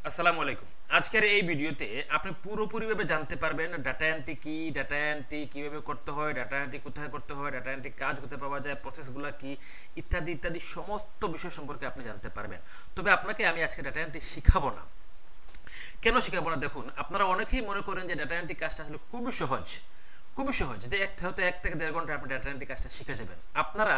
আসসালামু আলাইকুম। আজকের এই ভিডিওতে আপনি পুরোপুরিভাবে জানতে পারবেন ডাটা এন্ট্রি কি, ডাটা এন্ট্রি কীভাবে করতে হয়, ডাটা এন্ট্রি কোথায় করতে হয়, ডাটা এন্ট্রি কাজ কোথায় পাওয়া যায়, প্রসেসগুলো কি, ইত্যাদি ইত্যাদি সমস্ত বিষয় সম্পর্কে আপনি জানতে পারবেন। তবে আপনাকে আমি আজকে ডাটা এন্ট্রি শিখাবো না। কেন শিখাবো না? দেখুন, আপনারা অনেকেই মনে করেন যে ডাটা এন্ট্রি কাজটা আসলে খুবই সহজ, খুবই সহজ, যে হয়তো 1 থেকে 1.5 ঘন্টা আপনি ডাটা এন্ট্রি কাজটা শিখে যাবেন। আপনারা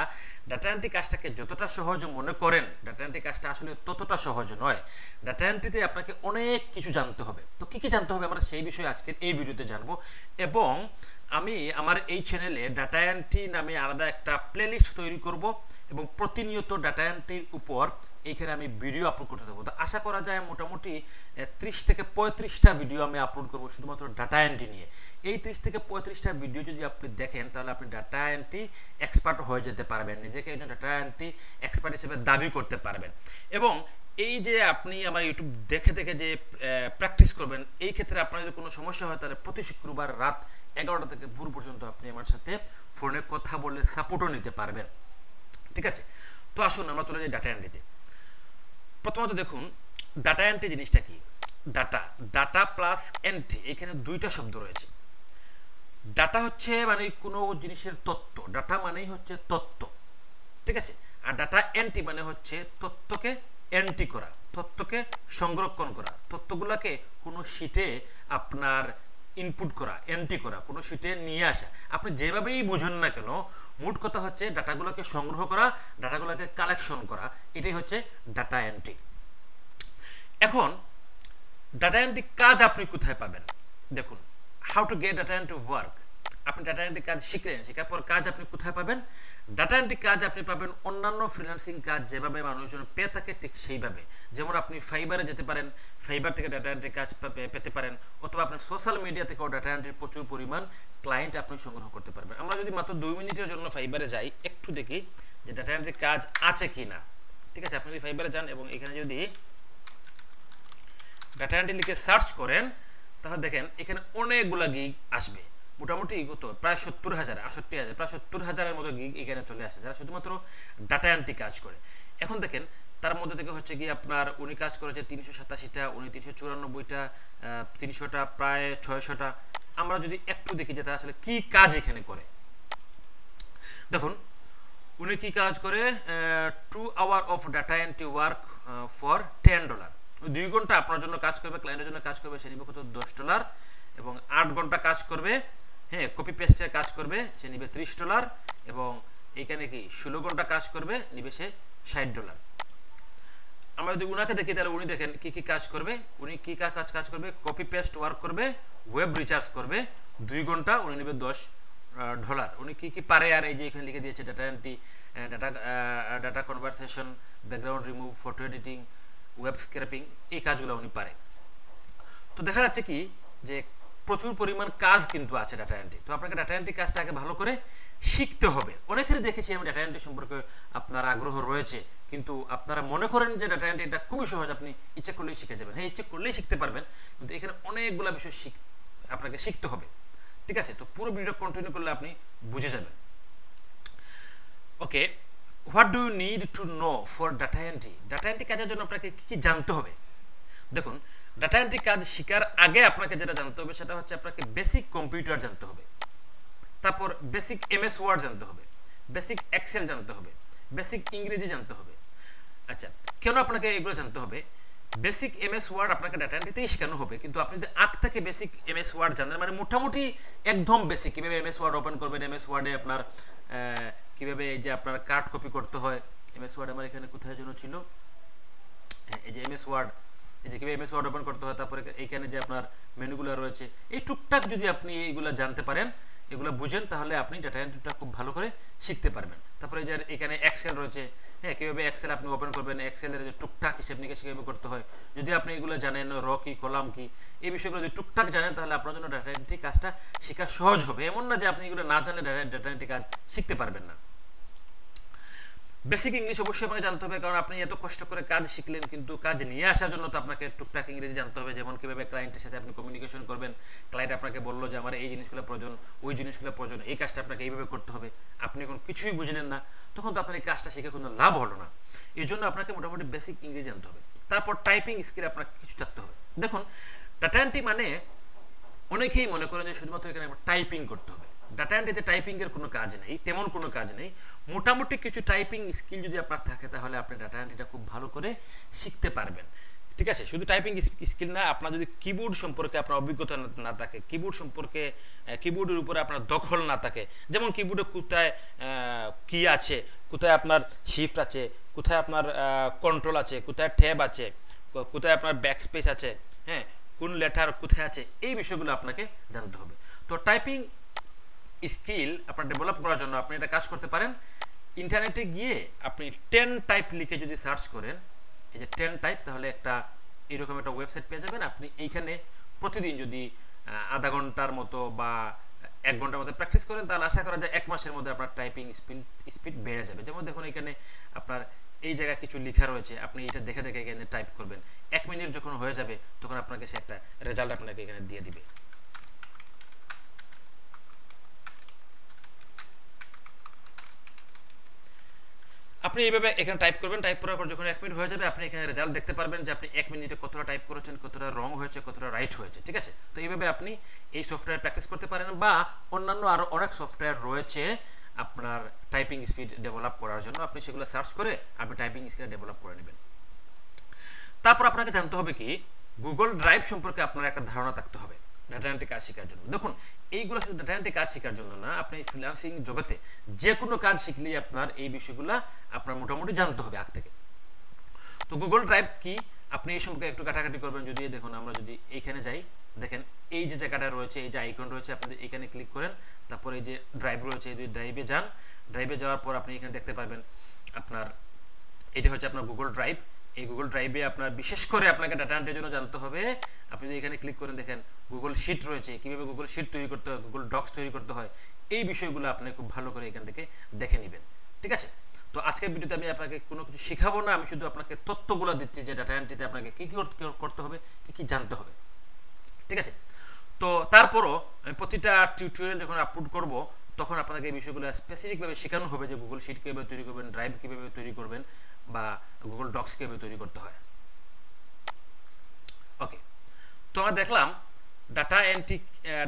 ডাটা এন্ট্রি কাজটাকে যতটা সহজ মনে করেন, ডাটা এন্ট্রি কাজটা আসলে ততটা সহজ নয়। ডাটা এন্ট্রিতে আপনাকে অনেক কিছু জানতে হবে। তো কী কী জানতে হবে আমরা সেই বিষয়ে আজকের এই ভিডিওতে জানবো। এবং আমি আমার এই চ্যানেলে ডাটা এন্ট্রি নামে আলাদা একটা প্লেলিস্ট তৈরি করব এবং প্রতিনিয়ত ডাটা এন্ট্রির উপর এইখানে আমি ভিডিও আপলোড করতে দেবো। তো আশা করা যায় মোটামুটি 30 থেকে 35টা ভিডিও আমি আপলোড করবো শুধুমাত্র ডাটা এন্ট্রি নিয়ে। এই 30 থেকে 35টা ভিডিও যদি আপনি দেখেন তাহলে আপনি ডাটা এন্ট্রি এক্সপার্ট হয়ে যেতে পারবেন, নিজেকে একজন ডাটা এন্ট্রি এক্সপার্ট হিসেবে দাবি করতে পারবেন। এবং এই যে আপনি আমার ইউটিউব দেখে দেখে যে প্র্যাকটিস করবেন, এই ক্ষেত্রে আপনার যদি কোনো সমস্যা হয় তাহলে প্রতি শুক্রবার রাত 11টা থেকে ভোর পর্যন্ত আপনি আমার সাথে ফোনে কথা বলে সাপোর্টও নিতে পারবেন। ঠিক আছে, তো আসুন আমরা চলে যাই ডাটা এন্ট্রিতে। প্রথমত দেখুন, ডাটা এন্ট্রি জিনিসটা কি। ডাটা ডাটা প্লাস এন্ট্রি, এখানে দুইটা শব্দ রয়েছে। ডাটা হচ্ছে মানে কোনো জিনিসের তথ্য, ডাটা মানেই হচ্ছে তথ্য, ঠিক আছে। আর ডাটা এন্ট্রি মানে হচ্ছে তথ্যকে এন্ট্রি করা, তথ্যকে সংরক্ষণ করা, তথ্যগুলোকে কোনো শিটে আপনার ইনপুট করা, এন্ট্রি করা, কোনো শিটে নিয়ে আসা। আপনি যেভাবেই বুঝেন না কেন, মোট কথা হচ্ছে ডাটাগুলোকে সংগ্রহ করা, ডাটাগুলোকে কালেকশন করা, এটাই হচ্ছে ডাটা এন্ট্রি। এখন ডাটা এন্ট্রি কাজ আপনি কোথায় পাবেন? দেখুন, how to get data entry work. আপনি ডাটা এন্ট্রি কাজ শিখলেন, শেখার পর কাজ আপনি কোথায় পাবেন? ডাটা এন্ট্রি কাজ আপনি পাবেন অন্যান্য ফ্রিল্যান্সিং কাজ যেভাবে মানুষজন পেয়ে থাকে ঠিক সেইভাবে। যেমন আপনি ফাইবারে যেতে পারেন, ফাইবার থেকে ডাটা এন্ট্রি কাজ পেতে পারেন, অথবা আপনি সোশ্যাল মিডিয়া থেকেও ডাটা এন্ট্রির প্রচুর পরিমাণ ক্লায়েন্ট আপনি সংগ্রহ করতে পারবেন। আমরা যদি মাত্র 2 মিনিটের জন্য ফাইবারে যাই, একটু দেখি যে ডাটা এন্ট্রি কাজ আছে কি না। ঠিক আছে, আপনি যদি ফাইবারে যান এবং এখানে যদি ডাটা এন্ট্রি লিখে সার্চ করেন তাহলে দেখেন এখানে অনেকগুলা গিগ আসবে। মোটামুটি কত, প্রায় 70,000, 68,000, প্রায় 70,000-এর মতো গিগ এখানে চলে আসে যারা শুধুমাত্র ডাটা এন্ট্রি কাজ করে। এখন দেখেন তার মধ্যে থেকে হচ্ছে কি আপনার উনি কাজ করেছে 387টা, উনি 394টা, 300টা, প্রায় 600টা। আমরা যদি একটু দেখি যে তারা আসলে কি কাজ এখানে করে। দেখুন উনি কি কাজ করে, 2 hours of data entry work for $10। 2 ঘন্টা আপনার জন্য কাজ করবে, ক্লায়েন্টের জন্য কাজ করবে, সে নিবে কত, $10। এবং 8 ঘন্টা কাজ করবে, হ্যাঁ, কপি পেস্টের কাজ করবে, সে নিবে $30। এবং এইখানে কি 16 ঘন্টা কাজ করবে, নিবে সে $60। আমরা যদি উনাকে দেখি তাহলে উনি দেখেন কি কি কাজ করবে। উনি কি কাজ করবে, কপি পেস্ট ওয়ার্ক করবে, ওয়েব রিচার্জ করবে, 2 ঘন্টা, উনি নেবে $10। উনি কি কি পারে, আর এই যে এখানে লিখে দিয়েছে data entry, data conversation, background remove, photo editing, web scraping, এই কাজগুলো উনি পারে। তো দেখা যাচ্ছে কি যে প্রচুর পরিমাণ কাজ কিন্তু আছে ডাটা এন্ট্রি। তো আপনাকে ডাটা এন্ট্রি কাজটাকে ভালো করে শিখতে হবে। অনেকেরই দেখেছি আমি ডাটা এন্ট্রি সম্পর্কে আপনার আগ্রহ রয়েছে, কিন্তু আপনারা মনে করেন যে ডাটা এন্ট্রি এটা খুবই সহজ, আপনি ইচ্ছে করলেই শিখে যাবেন। হ্যাঁ, ইচ্ছে করলেই শিখতে পারবেন, কিন্তু এখানে অনেকগুলো বিষয় আপনাকে শিখতে হবে। ঠিক আছে, তো পুরো ভিডিও কন্টিনিউ করলে আপনি বুঝে যাবেন। Okay, what do you need to know for data entry. Data entry কাজের জন্য আপনাকে কী কী জানতে হবে? দেখুন, ডাটা এন্ট্রি কাজ শেখার আগে আপনাকে যেটা জানতে হবে সেটা হচ্ছে আপনাকে বেসিক কম্পিউটার জানতে হবে, তারপর বেসিক এমএস ওয়ার্ড জানতে হবে, বেসিক এক্সেল জানতে হবে, বেসিক ইংরেজি জানতে হবে। আচ্ছা, কেন আপনাকে এগুলো জানতে হবে? বেসিক এমএস ওয়ার্ড আপনাকে ডাটা এন্ট্রিতেই শেখানো হবে, কিন্তু আপনি যদি আগ থেকে বেসিক এমএস ওয়ার্ড জানেন, মানে মোটামুটি একদম বেসিক, কীভাবে এমএস ওয়ার্ড ওপেন করবেন, এমএস ওয়ার্ডে আপনার কীভাবে এই যে আপনার কার্ড কপি করতে হয়। এমএস ওয়ার্ড আমার এখানে কোথায় যেন ছিল, এই যে এমএস ওয়ার্ড, এই যে কীভাবে এমএস ওয়ার্ড ওপেন করতে হয়, তারপরে এইখানে যে আপনার মেনুগুলো রয়েছে, এই টুকটাক যদি আপনি এইগুলো জানতে পারেন, এগুলো বুঝেন, তাহলে আপনি ডাটা এন্ট্রিটা খুব ভালো করে শিখতে পারবেন। তারপরে যে এখানে এক্সেল রয়েছে, হ্যাঁ, কীভাবে এক্সেল আপনি ওপেন করবেন, এক্সেলের যে টুকটাক হিসেব নিকেশ কীভাবে করতে হয়, যদি আপনি এগুলো জানেন, র কি, কলাম কি, এই বিষয়গুলো যদি টুকটাক জানেন তাহলে আপনার জন্য ডাটা এন্ট্রি কাজটা শেখা সহজ হবে। এমন না যে আপনি এগুলো না জানলে ডাটা এন্ট্রি কাজ শিখতে পারবেন না। বেসিক ইংলিশ অবশ্যই আপনাকে জানতে হবে, কারণ আপনি এত কষ্ট করে কাজ শিখলেন, কিন্তু কাজ নিয়ে আসার জন্য তো আপনাকে টুকটাক ইংরেজি জানতে হবে। যেমন কীভাবে ক্লায়েন্টের সাথে আপনি কমিউনিকেশন করবেন, ক্লায়েন্ট আপনাকে বললো যে আমার এই জিনিসগুলো প্রয়োজন, ওই জিনিসগুলো প্রয়োজন, এই কাজটা আপনাকে এইভাবে করতে হবে, আপনি এখন কিছুই বুঝলেন না, তখন তো আপনার এই কাজটা শিখে কোনো লাভ হলো না। এই জন্য আপনাকে মোটামুটি বেসিক ইংরেজি জানতে হবে। তারপর টাইপিং স্কিল আপনার কিছু থাকতে হবে। দেখুন ডাটা এন্ট্রি মানে অনেকেই মনে করেন যে শুধুমাত্র এখানে টাইপিং করতে হবে। ডাটা এন্ট্রিতে টাইপিং এর কোনো কাজ নেই, তেমন কোনো কাজ নেই। মোটামুটি কিছু টাইপিং স্কিল যদি আপনার থাকে তাহলে আপনি ডাটা এন্ট্রিটা খুব ভালো করে শিখতে পারবেন। ঠিক আছে, শুধু টাইপিং স্কিল না, আপনার যদি কিবোর্ড সম্পর্কে আপনার অভিজ্ঞতা না থাকে, কিবোর্ড সম্পর্কে কিবোর্ডের উপরে আপনার দখল না থাকে, যেমন কিবোর্ডে কোথায় কি আছে, কোথায় আপনার শিফট আছে, কোথায় আপনার কন্ট্রোল আছে, কোথায় ট্যাব আছে, কোথায় আপনার ব্যাকস্পেস আছে, হ্যাঁ, কোন লেটার কোথায় আছে, এই বিষয়গুলো আপনাকে জানতে হবে। তো টাইপিং স্কিল আপনার ডেভেলপ করার জন্য আপনি এটা কাজ করতে পারেন। ইন্টারনেটে গিয়ে আপনি 10 টাইপ লিখে যদি সার্চ করেন, এই যে 10 টাইপ, তাহলে একটা এরকম একটা ওয়েবসাইট পেয়ে যাবেন। আপনি এইখানে প্রতিদিন যদি আধা ঘন্টার মতো বা 1 ঘন্টার মতো প্র্যাকটিস করেন, তাহলে আশা করা যায় 1 মাসের মধ্যে আপনার টাইপিং স্পিড বেড়ে যাবে। যেমন দেখুন এখানে আপনার এই জায়গায় কিছু লেখা রয়েছে, আপনি এটা দেখে দেখে এখানে টাইপ করবেন। 1 মিনিট যখন হয়ে যাবে তখন আপনাকে সে একটা রেজাল্ট আপনাকে এখানে দিয়ে দিবে। আপনি এইভাবে এখানে টাইপ করবেন, টাইপ করার পর যখন 1 মিনিট হয়ে যাবে আপনি এখানে রেজাল্ট দেখতে পারবেন যে আপনি 1 মিনিটে কতটা টাইপ করেছেন, কতটা রং হয়েছে, কতটা রাইট হয়েছে। ঠিক আছে, তো এইভাবে আপনি এই সফটওয়্যার প্র্যাকটিস করতে পারেন, বা অন্যান্য আরও অনেক সফটওয়্যার রয়েছে আপনার টাইপিং স্পিড ডেভেলপ করার জন্য। আপনি সেগুলো সার্চ করে আপনি টাইপিং স্কিল ডেভেলপ করে নেবেন। তারপর আপনাকে জানতে হবে কি, গুগল ড্রাইভ সম্পর্কে আপনার একটা ধারণা থাকতে হবে ডাটা এন্ট্রি কাজ শেখার জন্য। দেখুন এইগুলো শুধু ডাটা এন্ট্রি কাজ শেখার জন্য না, আপনি ফ্রিল্যান্সিং জগতে যে কোনো কাজ শিখলেই আপনার এই বিষয়গুলো আপনার মোটামুটি জানতে হবে আগ থেকে। তো গুগল ড্রাইভ কি, আপনি এই সম্পর্কে একটু কাটাকাটি করবেন। যদি দেখুন আমরা যদি এইখানে যাই, দেখেন এই যে জায়গাটা রয়েছে, এই যে আইকন রয়েছে, আপনি এখানে ক্লিক করেন, তারপরে এই যে ড্রাইভ রয়েছে, এই যে ড্রাইভে যান। ড্রাইভে যাওয়ার পর আপনি এখানে দেখতে পারবেন আপনার এটা হচ্ছে আপনার গুগল ড্রাইভ। এই গুগল ড্রাইভে আপনার বিশেষ করে আপনাকে ডাটা এন্ট্রির জন্য জানতে হবে। আপনি যদি এখানে ক্লিক করেন, দেখেন গুগল শিট রয়েছে, কীভাবে গুগল শিট তৈরি করতে হয়, গুগল ডক্স তৈরি করতে হয়, এই বিষয়গুলো আপনি খুব ভালো করে এখান থেকে দেখে নেবেন। ঠিক আছে, তো আজকের ভিডিওতে আমি আপনাকে কোনো কিছু শেখাবো না, আমি শুধু আপনাকে তথ্যগুলো দিচ্ছি যে ডাটা এন্ট্রিতে আপনাকে কী কী করতে হবে, কী কী জানতে হবে। ঠিক আছে, তো তারপরও আমি প্রতিটা টিউটোরিয়াল যখন আপলোড করব তখন আপনাকে এই বিষয়গুলো স্পেসিফিকভাবে শেখানো হবে যে গুগল শিট কীভাবে তৈরি করবেন, ড্রাইভ কীভাবে তৈরি করবেন, বা গুগল ডক্স কীভাবে তৈরি করতে হয়। ওকে, তো আমরা দেখলাম ডাটা এন্ট্রি,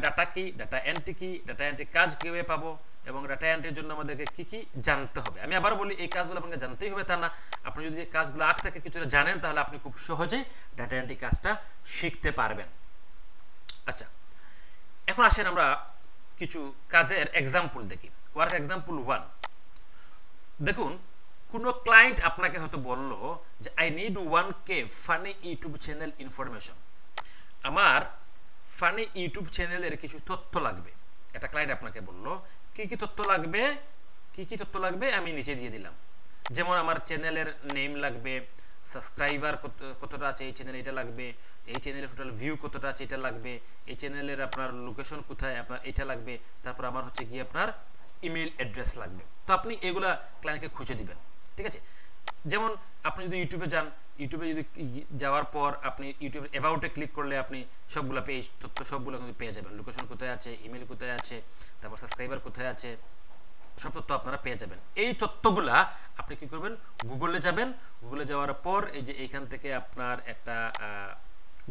ডাটা কি, ডাটা এন্ট্রি কি, ডাটা এন্ট্রি কাজ কীভাবে পাবো, এবং ডাটা এন্ট্রির জন্য আমাদেরকে কী কী জানতে হবে। আমি আবার বলি, এই কাজগুলো আপনাকে জানতেই হবে তা না, আপনি যদি এই কাজগুলো আগ থেকে কিছুটা জানেন তাহলে আপনি খুব সহজেই ডাটা এন্ট্রি কাজটা শিখতে পারবেন। আচ্ছা, এখন আসেন আমরা কিছু কাজের এক্সাম্পল দেখি। ওয়ার্ক এক্সাম্পল 1, দেখুন কোনো ক্লায়েন্ট আপনাকে হয়তো বললো যে I need 1K funny YouTube channel information, আমার ফানি ইউটিউব চ্যানেলের কিছু তথ্য লাগবে। একটা ক্লায়েন্ট আপনাকে বললো কি কি তথ্য লাগবে, কি কি তথ্য লাগবে আমি নিচে দিয়ে দিলাম। যেমন আমার চ্যানেলের নেম লাগবে, সাবস্ক্রাইবার কতটা আছে এই চ্যানেলে এটা লাগবে, এই চ্যানেলের টোটাল ভিউ কতটা আছে এটা লাগবে, এই চ্যানেলের আপনার লোকেশন কোথায় আপনার এটা লাগবে, তারপর আমার হচ্ছে গিয়ে আপনার ইমেল অ্যাড্রেস লাগবে। তো আপনি এগুলা ক্লায়েন্টকে খুঁজে দিবেন। ঠিক আছে, যেমন আপনি যদি ইউটিউবে যান, ইউটিউবে যদি যাওয়ার পর আপনি ইউটিউবে অ্যাবাউটে ক্লিক করলে আপনি সবগুলো পেজ তথ্য সবগুলো কিন্তু পেয়ে যাবেন। লোকেশন কোথায় আছে, ইমেল কোথায় আছে, তারপর সাবস্ক্রাইবার কোথায় আছে, সব তথ্য আপনারা পেয়ে যাবেন। এই তথ্যগুলা আপনি কি করবেন, গুগলে যাবেন। গুগলে যাওয়ার পর এই যে এইখান থেকে আপনার একটা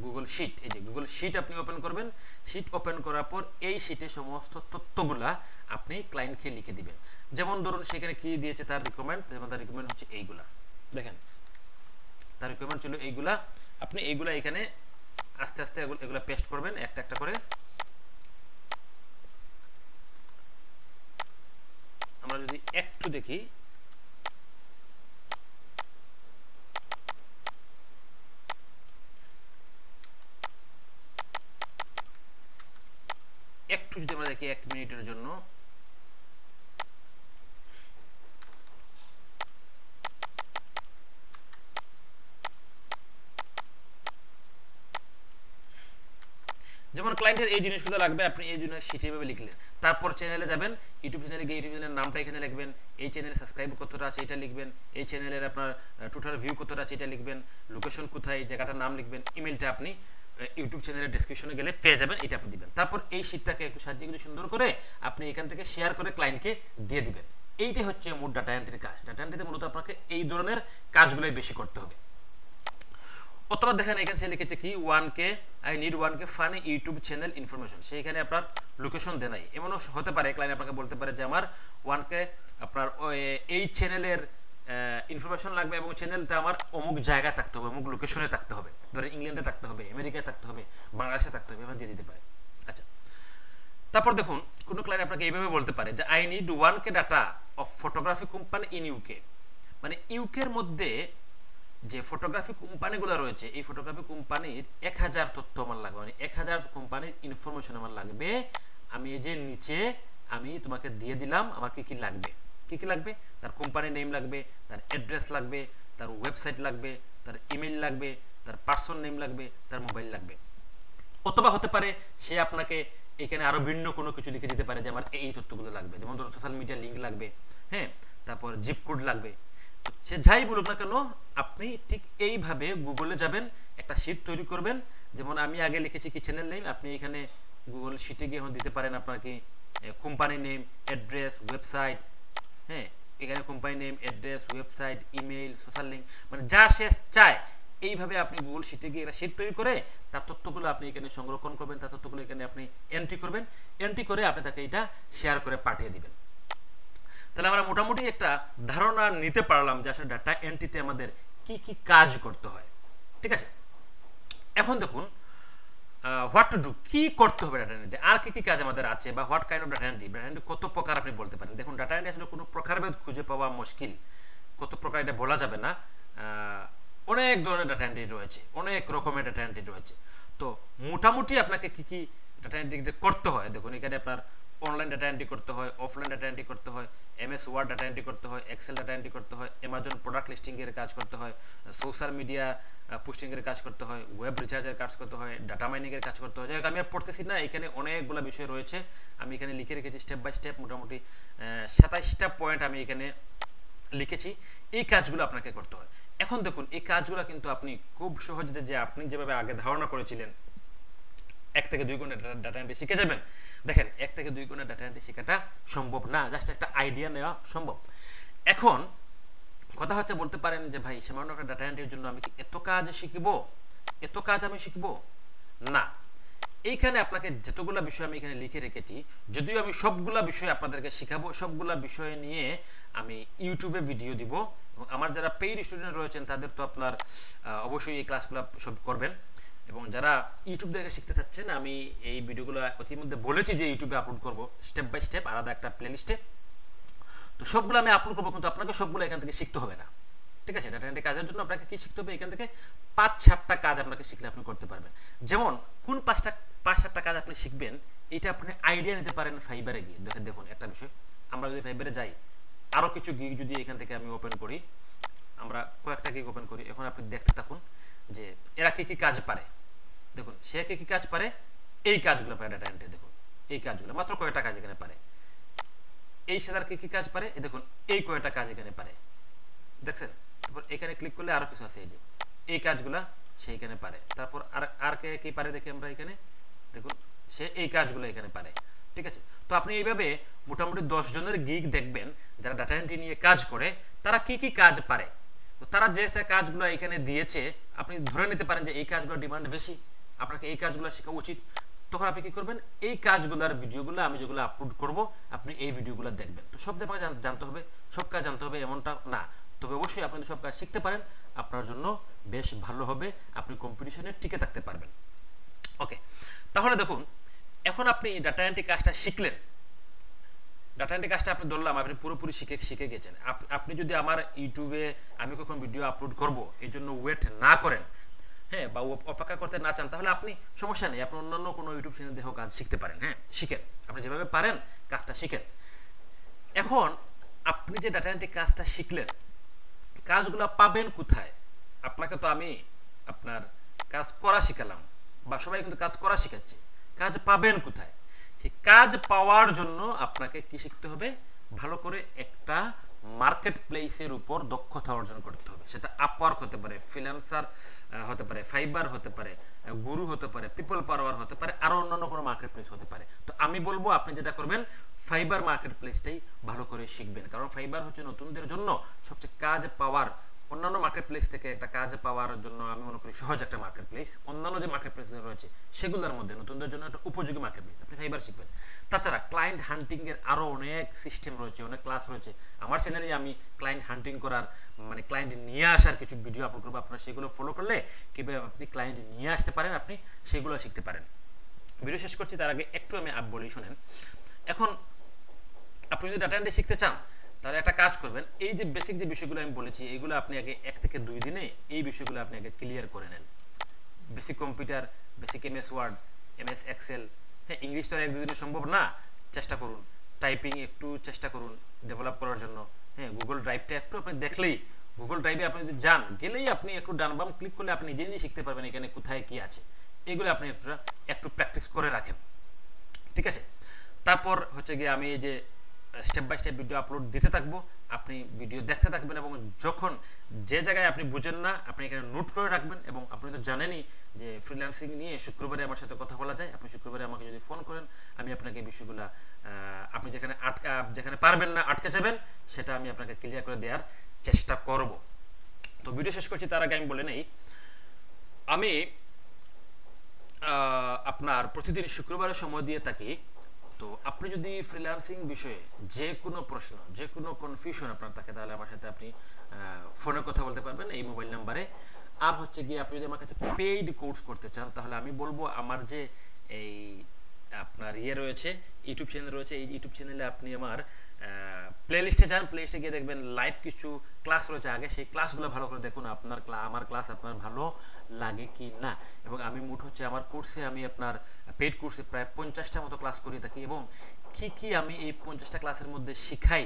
গুগল শিট, এই যে গুগল শিট আপনি ওপেন করবেন। শিট ওপেন করার পর এই শিটে সমস্ত তথ্যগুলা আপনি ক্লায়েন্টকে লিখে দিবেন। যেমন ধরুন সেখানে কি দিয়েছে তার রিকমেন্ড, যেমন তার রিকমেন্ড হচ্ছে এইগুলা, দেখেন তার রিকমেন্ড ছিল এইগুলা। আপনি এইগুলা এখানে আস্তে আস্তে এগুলা পেস্ট করবেন একটা একটা করে। আমরা যদি একটু দেখি, একটু যদি আমরা দেখি 1 মিনিটের জন্য, যেমন ক্লায়েন্টের এই জিনিসগুলো লাগবে, আপনি এই জন্য শিটে এভাবে লিখলেন। তারপর চ্যানেলে যাবেন, ইউটিউব চ্যানেলে গিয়ে ইউটিউব চ্যানেলের নামটা এখানে লিখবেন, এই চ্যানেলে সাবস্ক্রাইব কতটা আছে এটা লিখবেন, এই চ্যানেলের আপনার টোটাল ভিউ কতটা আছে এটা লিখবেন, লোকেশন কোথায় এই জায়গাটার নাম লিখবেন, ইমেলটা আপনি ইউটিউব চ্যানেলের ডেসক্রিপশনে গেলে পেয়ে যাবেন, এটা আপনি দিবেন। তারপর এই শিটটাকে একটু সাজিয়ে কিছু সুন্দর করে আপনি এখান থেকে শেয়ার করে ক্লায়েন্টকে দিয়ে দিবেন। এইটাই হচ্ছে মোট ডাটা এন্ট্রির কাজ। ডাটা এন্ট্রিতে মূলত আপনাকে এই ধরনের কাজগুলোই বেশি করতে হবে। অথবা দেখেন এখানে সে লিখেছে কি 1K I need 1K funny YouTube channel information, সেইখানে আপনার লোকেশন দেয় নাই। এমনও হতে পারে ক্লায়েন্ট আপনাকে বলতে পারে যে আমার 1K আপনার এই চ্যানেলের ইনফরমেশন লাগবে এবং চ্যানেলটা আমার অমুক জায়গায় থাকতে হবে, অমুক লোকেশনে থাকতে হবে, ধরেন ইংল্যান্ডে থাকতে হবে, আমেরিকায় থাকতে হবে, বাংলাদেশে থাকতে হবে, এভাবে দিয়ে দিতে পারে। আচ্ছা, তারপর দেখুন কোনো ক্লায়েন্ট আপনাকে এইভাবে বলতে পারে যে I need 1K data off photography company in UK, মানে ইউকের মধ্যে যে ফটোগ্রাফি কোম্পানিগুলো রয়েছে এই ফটোগ্রাফি কোম্পানির 1000 তথ্য আমার লাগবে, মানে 1000 কোম্পানির ইনফরমেশন আমার লাগবে। আমি এই যে নিচে আমি তোমাকে দিয়ে দিলাম আমার কি কি লাগবে, কি কি লাগবে, তার কোম্পানির নেম লাগবে, তার অ্যাড্রেস লাগবে, তার ওয়েবসাইট লাগবে, তার ইমেল লাগবে, তার পার্সন নেম লাগবে, তার মোবাইল লাগবে। অথবা হতে পারে সে আপনাকে এখানে আরো ভিন্ন কোনো কিছু লিখে দিতে পারে যে আমার এই তথ্যগুলো লাগবে, যেমন ধরো সোশ্যাল মিডিয়া লিঙ্ক লাগবে, হ্যাঁ, তারপর জিপ কোড লাগবে। সে যাই বলুক না কেন আপনি ঠিক এইভাবে গুগলে যাবেন, একটা শিট তৈরি করবেন, যেমন আমি আগে লিখেছি কি চ্যানেল নেম, আপনি এখানে গুগল শিটে গিয়ে দিতে পারেন আপনার কি কোম্পানি নেম, অ্যাড্রেস, ওয়েবসাইট, হ্যাঁ, এখানে company name, address, website, email, social link, মানে যা সে চায় এইভাবে আপনি গুগল শিটে গিয়ে একটা শিট তৈরি করে তার তথ্যগুলো আপনি এখানে সংরক্ষণ করবেন, তার তথ্যগুলো এখানে আপনি এন্ট্রি করবেন, এন্ট্রি করে আপনি তাকে এটা শেয়ার করে পাঠিয়ে দিবেন। তাহলে আমরা মোটামুটি একটা ধারণা নিতে পারলাম যে আসলে ডাটা এন্ট্রিতে আমাদের কি কি কাজ করতে হয়। ঠিক আছে, এখন দেখুন হোয়াট টু ডু, কি করতে হবে ডাটা এন্ট্রিতে, আর কি কি কাজ আমাদের আছে, বা what kind of data entry, data entry কত প্রকার আপনি বলতে পারেন। দেখুন ডাটা এন্ট্রি আসলে কোনো প্রকারভেদ খুঁজে পাওয়া মুশকিল, কত প্রকার এটা বলা যাবে না, অনেক ধরনের ডাটা এন্ট্রি রয়েছে, অনেক রকমের ডাটা এন্ট্রি রয়েছে। তো মোটামুটি আপনাকে কি কি ডাটা এন্ট্রি করতে হয়, দেখুন এখানে আপনার অনলাইন ডাটা এন্ট্রি করতে হয়, অফলাইন ডাটা এন্ট্রি করতে হয়, এমএস ওয়ার্ড ডাটা এন্ট্রি করতে হয়, এক্সেল ডাটা এন্ট্রি করতে হয়, অ্যামাজন প্রোডাক্ট লিস্টিং এর কাজ করতে হয়, সোশ্যাল মিডিয়া পোস্টিং এর কাজ করতে হয়, ওয়েব রিচার্জের কাজ করতে হয়, ডাটা মাইনিং এর কাজ করতে হয়। যাই হোক আমি আর পড়তেছি না, এখানে অনেকগুলো বিষয় রয়েছে, আমি এখানে লিখে রেখেছি স্টেপ বাই স্টেপ, মোটামুটি 27টা পয়েন্ট আমি এখানে লিখেছি। এই কাজগুলো আপনাকে করতে হয়। এখন দেখুন এই কাজগুলো কিন্তু আপনি খুব সহজে, যে আপনি যেভাবে আগে ধারণা করেছিলেন 1 থেকে 2 ঘন্টা ডাটা এন্ট্রি শিখে যাবেন, দেখেন 1 থেকে 2 ঘন্টা ডাটা এন্ট্রি শেখাটা সম্ভব না, জাস্ট একটা আইডিয়া নেওয়া সম্ভব। এখন কথা হচ্ছে বলতে পারেন যে ভাই সামান্য একটা ডাটা এন্ট্রির জন্য আমি কি এত কাজ শিখবো, এত কাজ আমি শিখবো না। এইখানে আপনাকে যতগুলা বিষয় আমি এখানে লিখে রেখেছি, যদিও আমি সবগুলা বিষয় আপনাদেরকে শিখাবো, সবগুলা বিষয় নিয়ে আমি ইউটিউবে ভিডিও দিব, এবং আমার যারা পেইড স্টুডেন্ট রয়েছেন তাদের তো আপনার অবশ্যই এই ক্লাসগুলো সব করবেন, এবং যারা ইউটিউব দেখে শিখতে চাচ্ছেন আমি এই ভিডিওগুলো ইতিমধ্যে বলেছি যে ইউটিউবে আপলোড করব স্টেপ বাই স্টেপ আলাদা একটা প্লেলিস্টে। তো সবগুলো আমি আপলোড করবো, কিন্তু আপনাকে সবগুলো এখান থেকে শিখতে হবে না। ঠিক আছে, ডাটা এন্ট্রি কাজের জন্য আপনাকে কি শিখতে হবে, এখান থেকে 5-7টা কাজ আপনাকে শিখলে আপনি করতে পারবেন। যেমন কোন 5-7টা কাজ আপনি শিখবেন এটা আপনি আইডিয়া নিতে পারেন ফাইবারে গিয়ে। দেখুন একটা বিষয়, আমরা যদি ফাইবারে যাই, আরও কিছু গিগ যদি এখান থেকে আমি ওপেন করি, আমরা কয়েকটা গিগ ওপেন করি, এখন আপনি দেখতে থাকুন যে এরা কি কি কাজ পারে। দেখুন সে কি কি কাজ পারে, এই কাজগুলো পারে ডাটা এন্ট্রি, দেখুন এই কাজগুলো মাত্র কয়েকটা কাজ এখানে পারে। এই সেলার কি কি কাজ পারে, দেখুন এই কয়েকটা কাজ এখানে পারে, দেখছেন। তারপর এখানে ক্লিক করলে আরো কিছু আছে, এই যে এই কাজগুলা সে এখানে পারে। তারপর আর কে কি পারে দেখি আমরা এখানে, দেখুন সে এই কাজগুলো এখানে পারে। ঠিক আছে, তো আপনি এইভাবে মোটামুটি 10 জনের গিগ দেখবেন যারা ডাটা এন্ট্রি নিয়ে কাজ করে, তারা কি কি কাজ পারে। তো তারা যে কাজগুলো এখানে দিয়েছে আপনি ধরে নিতে পারেন যে এই কাজগুলো ডিমান্ড বেশি, আপনাকে এই কাজগুলো শেখা উচিত। তখন আপনি কি করবেন, এই কাজগুলোর ভিডিওগুলো আমি যেগুলো আপলোড করব আপনি এই ভিডিওগুলো দেখবেন। তো সব ব্যাপারে জানতে হবে, সব কাজ জানতে হবে এমনটা না, তবে অবশ্যই আপনি সব কাজ শিখতে পারেন, আপনার জন্য বেশ ভালো হবে, আপনি কম্পিটিশনে টিকে থাকতে পারবেন। ওকে, তাহলে দেখুন এখন আপনি ডাটা এন্ট্রি কাজটা শিখলেন, ডাটা এন্ট্রি কাজটা আপনি ধরলাম আপনি পুরোপুরি শিখে গেছেন। আপনি যদি আমার ইউটিউবে আমি কখন ভিডিও আপলোড করব এই জন্য ওয়েট না করেন, হ্যাঁ, বা অপেক্ষা করতে না চান, তাহলে আপনি সমস্যা নেই, আপনি অন্যান্য কোনো ইউটিউব চ্যানেল দেখেও কাজ শিখতে পারেন। হ্যাঁ, শিখেন, আপনি যেভাবে পারেন কাজটা শিখেন। এখন আপনি যে ডাটা এন্ট্রি কাজটা শিখলেন, কাজগুলো পাবেন কোথায়? আপনাকে তো আমি আপনার কাজ করা শিখালাম, বা সবাই কিন্তু কাজ করা শিখাচ্ছে, কাজ পাবেন কোথায়? সেই কাজ পাওয়ার জন্য আপনাকে কি শিখতে হবে, ভালো করে একটা মার্কেট প্লেসের উপর দক্ষতা অর্জন করতে হবে। সেটা আপওয়ার্ক হতে পারে, ফ্রিল্যান্সার হতে পারে, ফাইবার হতে পারে, গুরু হতে পারে, পিপল পাওয়ার হতে পারে, আরো অন্যান্য কোনো মার্কেট প্লেস হতে পারে। তো আমি বলবো আপনি যেটা করবেন ফাইবার মার্কেট প্লেসটাই ভালো করে শিখবেন, কারণ ফাইবার হচ্ছে নতুনদের জন্য সবচেয়ে কাজ পাওয়ার অন্যান্য মার্কেট প্লেস থেকে একটা কাজ পাওয়ার জন্য আমি মনে করি সহজ একটা মার্কেট প্লেস। অন্যান্য যে মার্কেট প্লেসগুলো রয়েছে সেগুলোর মধ্যে নতুনদের জন্য একটা উপযোগী মার্কেট প্লেস, আপনি ফাইবার শিখবেন। তাছাড়া ক্লায়েন্ট হান্টিং এর আরও অনেক সিস্টেম রয়েছে, অনেক ক্লাস রয়েছে। আমার চ্যানেলে আমি ক্লায়েন্ট হান্টিং করার মানে ক্লায়েন্ট নিয়ে আসার কিছু ভিডিও আপলোড করবো, আপনারা সেগুলো ফলো করলে কীভাবে আপনি ক্লায়েন্ট নিয়ে আসতে পারেন, আপনি সেগুলো শিখতে পারেন। ভিডিও শেষ করছি, তার আগে একটু আমি বলি শোনেন। এখন আপনি যদি ডাটা এন্ট্রি শিখতে চান তাহলে একটা কাজ করবেন, এই যে বেসিক যে বিষয়গুলো আমি বলেছি এইগুলো আপনি আগে 1 থেকে 2 দিনে এই বিষয়গুলো আপনি আগে ক্লিয়ার করে নেন। Basic computer, basic MS Word, MS Excel, হ্যাঁ ইংলিশ তো আর 1-2 দিনে সম্ভব না, চেষ্টা করুন। টাইপিং একটু চেষ্টা করুন ডেভেলপ করার জন্য। হ্যাঁ গুগল ড্রাইভটা একটু আপনি দেখলেই, গুগল ড্রাইভে আপনি যদি যান গেলেই আপনি একটু ডান বাম ক্লিক করলে আপনি নিজে নিজে শিখতে পারবেন এখানে কোথায় কি আছে। এগুলো আপনি একটু প্র্যাকটিস করে রাখেন, ঠিক আছে? তারপর হচ্ছে গিয়ে আমি এই যে step by step video upload দিতে থাকবো, আপনি ভিডিও দেখতে থাকবেন এবং যখন যে জায়গায় আপনি বুঝেন না আপনি এখানে নোট করে রাখবেন। এবং আপনি তো জানেনই যে ফ্রিল্যান্সিং নিয়ে শুক্রবারে আমার সাথে কথা বলা যায়, আপনি শুক্রবারে আমাকে যদি ফোন করেন আমি আপনাকে এই বিষয়গুলো আপনি যেখানে পারবেন না আটকে যাবেন সেটা আমি আপনাকে ক্লিয়ার করে দেওয়ার চেষ্টা করব। তো ভিডিও শেষ করছি, তার আগে আমি বলে নেই আমি আপনার প্রতিদিন শুক্রবারে সময় দিয়ে থাকি। তো আপনি যদি ফ্রিল্যান্সিং বিষয়ে যে কোনো প্রশ্ন, যে কোনো কনফিউশন আপনার থাকে তাহলে আমার সাথে আপনি ফোনে কথা বলতে পারবেন এই মোবাইল নাম্বারে। আর হচ্ছে গিয়ে আপনি যদি আমার কাছে পেইড কোর্স করতে চান তাহলে আমি বলবো আমার যে এই আপনার রয়েছে ইউটিউব চ্যানেল রয়েছে, এই ইউটিউব চ্যানেলে আপনি আমার প্লেলিস্টে যান, প্লেলিস্টে গিয়ে দেখবেন লাইভ কিছু ক্লাস রয়েছে, আগে সেই ক্লাসগুলো ভালো করে দেখুন আমার ক্লাস আপনার ভালো লাগে কি না। এবং আমি মোট হচ্ছে আমার কোর্সে আমি আপনার পেইড কোর্সে প্রায় 50টা মতো ক্লাস করে থাকি এবং কি আমি এই 50টা ক্লাসের মধ্যে শিখাই,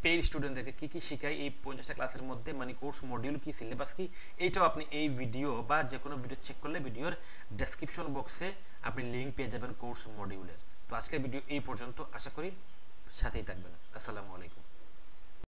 পেইড স্টুডেন্টদেরকে কি শিখাই এই 50টা ক্লাসের মধ্যে, মানে কোর্স মডিউল কি, সিলেবাস কি, এইটাও আপনি এই ভিডিও বা যে কোনো ভিডিও চেক করলে ভিডিওর ডেসক্রিপশন বক্সে আপনি লিঙ্ক পেয়ে যাবেন কোর্স মডিউলের। তো আজকের ভিডিও এই পর্যন্ত, আশা করি সাথেই থাকবেন। আসসালামু আলাইকুম।